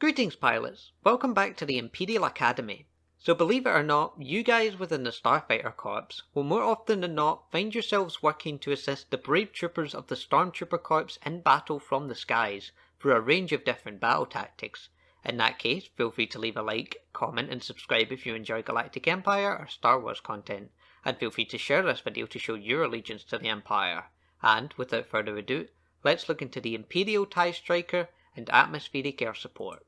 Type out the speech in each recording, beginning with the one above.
Greetings pilots, welcome back to the Imperial Academy. So believe it or not, you guys within the Starfighter Corps will more often than not find yourselves working to assist the brave troopers of the Stormtrooper Corps in battle from the skies through a range of different battle tactics. In that case, feel free to leave a like, comment and subscribe if you enjoy Galactic Empire or Star Wars content, and feel free to share this video to show your allegiance to the Empire. And without further ado, let's look into the Imperial TIE Striker and atmospheric air support.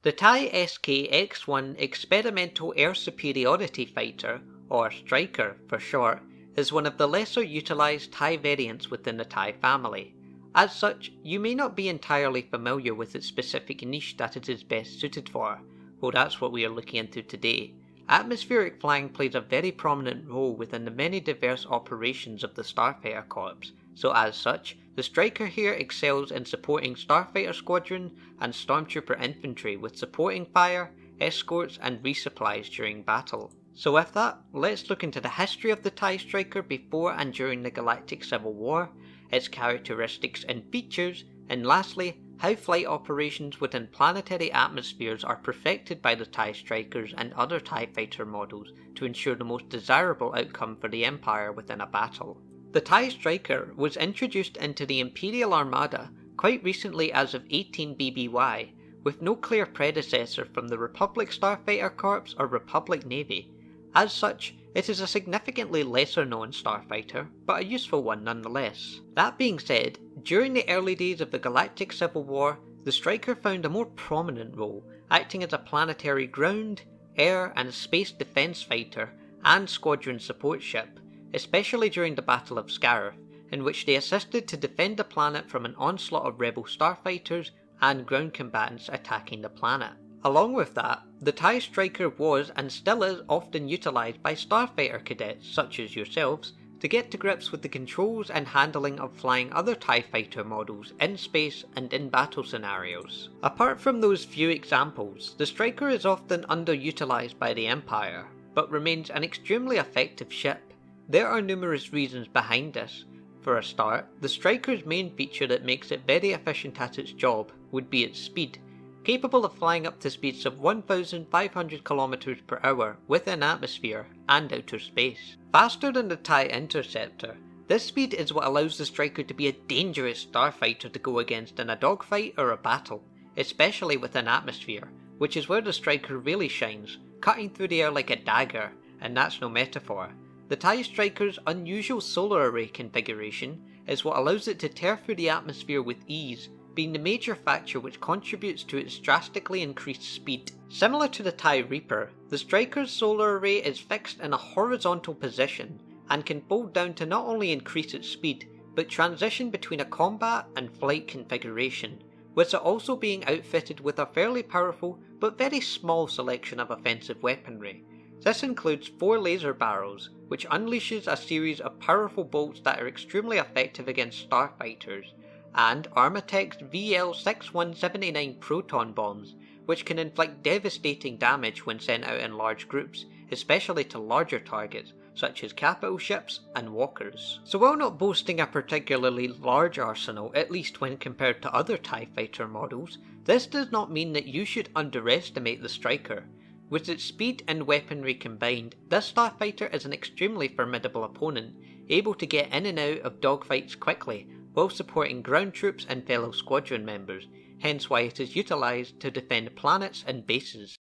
The TIE SK-X-1 Experimental Air Superiority Fighter, or Striker for short, is one of the lesser utilised TIE variants within the TIE family. As such, you may not be entirely familiar with its specific niche that it is best suited for. Well, that's what we are looking into today. Atmospheric flying plays a very prominent role within the many diverse operations of the Starfighter Corps, so as such, the Striker here excels in supporting Starfighter Squadron and Stormtrooper Infantry with supporting fire, escorts and resupplies during battle. So with that, let's look into the history of the TIE Striker before and during the Galactic Civil War, its characteristics and features, and lastly, how flight operations within planetary atmospheres are perfected by the TIE Strikers and other TIE Fighter models to ensure the most desirable outcome for the Empire within a battle. The TIE Striker was introduced into the Imperial Armada quite recently as of 18 BBY, with no clear predecessor from the Republic Starfighter Corps or Republic Navy. As such, it is a significantly lesser known starfighter, but a useful one nonetheless. That being said, during the early days of the Galactic Civil War, the Striker found a more prominent role, acting as a planetary ground, air and space defense fighter and squadron support ship, especially during the Battle of Scarif, in which they assisted to defend the planet from an onslaught of rebel starfighters and ground combatants attacking the planet. Along with that, the TIE Striker was and still is often utilised by starfighter cadets such as yourselves to get to grips with the controls and handling of flying other TIE Fighter models in space and in battle scenarios. Apart from those few examples, the Striker is often underutilised by the Empire, but remains an extremely effective ship. There are numerous reasons behind this. For a start, the Striker's main feature that makes it very efficient at its job would be its speed, capable of flying up to speeds of 1,500 km per hour within atmosphere and outer space. Faster than the TIE Interceptor, this speed is what allows the Striker to be a dangerous starfighter to go against in a dogfight or a battle, especially within atmosphere, which is where the Striker really shines, cutting through the air like a dagger, and that's no metaphor. The TIE Striker's unusual solar array configuration is what allows it to tear through the atmosphere with ease, being the major factor which contributes to its drastically increased speed. Similar to the TIE Reaper, the Striker's solar array is fixed in a horizontal position and can fold down to not only increase its speed, but transition between a combat and flight configuration, with it also being outfitted with a fairly powerful but very small selection of offensive weaponry. This includes 4 laser barrels, which unleashes a series of powerful bolts that are extremely effective against starfighters, and Armatech's VL-6179 proton bombs, which can inflict devastating damage when sent out in large groups, especially to larger targets, such as capital ships and walkers. So while not boasting a particularly large arsenal, at least when compared to other TIE Fighter models, this does not mean that you should underestimate the Striker. With its speed and weaponry combined, this starfighter is an extremely formidable opponent, able to get in and out of dogfights quickly, while supporting ground troops and fellow squadron members, hence why it is utilised to defend planets and bases.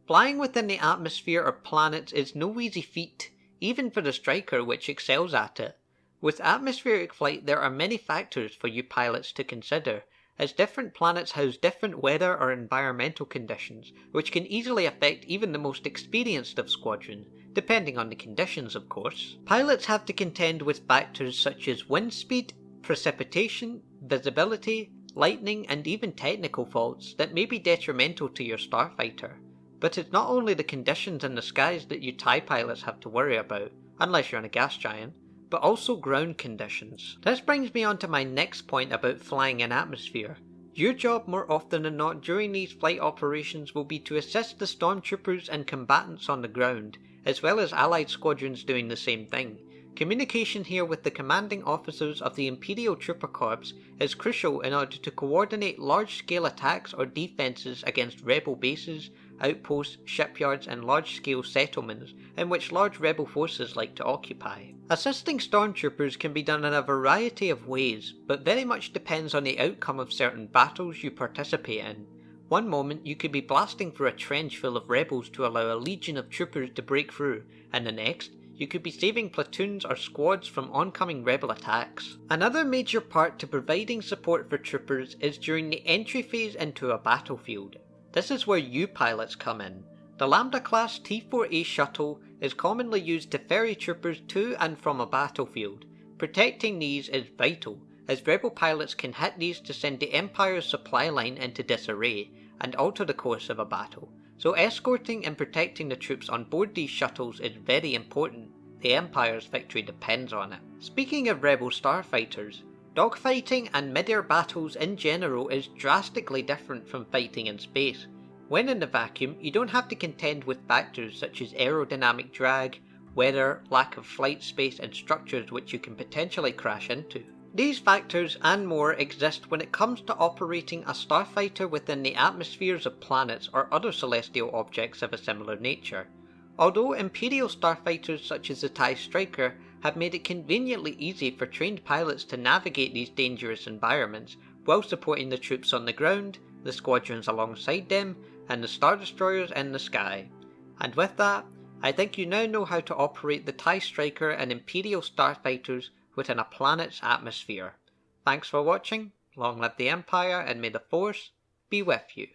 Flying within the atmosphere of planets is no easy feat, even for the Striker which excels at it. With atmospheric flight there are many factors for you pilots to consider, as different planets house different weather or environmental conditions, which can easily affect even the most experienced of squadrons, depending on the conditions of course. Pilots have to contend with factors such as wind speed, precipitation, visibility, lightning and even technical faults that may be detrimental to your starfighter. But it's not only the conditions in the skies that you TIE pilots have to worry about, unless you're on a gas giant, but also ground conditions. This brings me on to my next point about flying in atmosphere. Your job more often than not during these flight operations will be to assist the stormtroopers and combatants on the ground, as well as allied squadrons doing the same thing. Communication here with the commanding officers of the Imperial Trooper Corps is crucial in order to coordinate large-scale attacks or defences against rebel bases, outposts, shipyards and large-scale settlements in which large rebel forces like to occupy. Assisting stormtroopers can be done in a variety of ways, but very much depends on the outcome of certain battles you participate in. One moment you could be blasting through a trench full of rebels to allow a legion of troopers to break through, and the next, you could be saving platoons or squads from oncoming rebel attacks. Another major part to providing support for troopers is during the entry phase into a battlefield. This is where you pilots come in. The Lambda class T-4A shuttle is commonly used to ferry troopers to and from a battlefield. Protecting these is vital, as rebel pilots can hit these to send the Empire's supply line into disarray and alter the course of a battle. So escorting and protecting the troops on board these shuttles is very important. The Empire's victory depends on it. Speaking of rebel starfighters, dogfighting and mid-air battles in general is drastically different from fighting in space. When in the vacuum, you don't have to contend with factors such as aerodynamic drag, weather, lack of flight space and structures which you can potentially crash into. These factors and more exist when it comes to operating a starfighter within the atmospheres of planets or other celestial objects of a similar nature. Although Imperial starfighters such as the TIE Striker have made it conveniently easy for trained pilots to navigate these dangerous environments while supporting the troops on the ground, the squadrons alongside them, and the Star Destroyers in the sky. And with that, I think you now know how to operate the TIE Striker and Imperial starfighters within a planet's atmosphere. Thanks for watching, long live the Empire, and may the Force be with you.